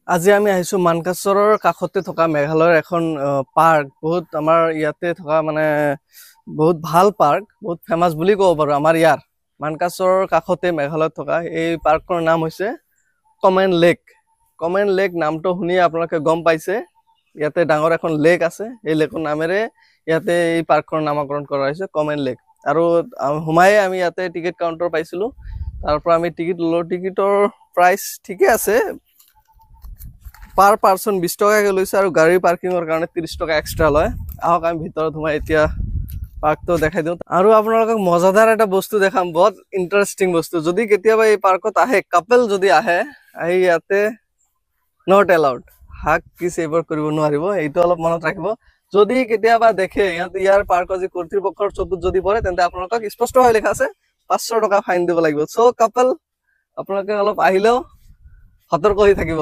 আজি আমি আহিছো মানকাচৰৰ কাষতে থকা মেঘালয়ৰ এখন পাৰ্ক বহুত আমাৰ ইয়াতে থকা মানে বহুত ভাল পাৰ্ক বহুত ফেমাস বুলি ক'ব পাৰো আমাৰ ইয়াৰ মানকাচৰৰ কাষতে মেঘালয়ত থকা এই পাৰ্কৰ নাম হৈছে কমেন লেক নামটো শুনি আপোনালোকে গম পাইছে ইয়াতে ডাঙৰ এখন লেক আছে এই লেকৰ নামেৰে ইয়াতে এই পাৰ্কৰ নামকৰণ কৰা হৈছে কমেন লেক আৰু হুমায়ে আমি ইয়াতে টিকেট কাউন্টাৰ পাইছিলো তাৰ পৰা আমি টিকেট ললো টিকেটৰ প্ৰাইস ঠিকে আছে পাৰ পাৰ্সন 20 টাকা লৈছে আৰু গাড়ী পাৰ্কিংৰ কাৰণে 30 টাকা এক্সট্ৰা লয় আহক আমি ভিতৰত সোমাই এতিয়া পাৰ্কটো দেখাই দিওঁ আৰু আপোনালোকক মজাদাৰ এটা বস্তু দেখাম বহুত ইন্টাৰেষ্টিং বস্তু যদি কেতিয়াবা এই পাৰ্কত আহে কাপল যদি আহে আহি ইয়াতে নট এলাউড হাক কিছ এবাৰ কৰিব নোৱাৰিব এইটো অলপ মনত ৰাখিব যদি কেতিয়াবা দেখে ইয়াৰ পাৰ্কৰ যি কৰ্তৃপক্ষৰ চকুত যদি পৰে তেন্তে আপোনালোকক স্পষ্টভাৱে লেখা আছে 500 টাকা ফাইন দিব লাগিব সো কাপল আপোনালোকে অলপ আহিলেও সতৰ্ক হৈ থাকিব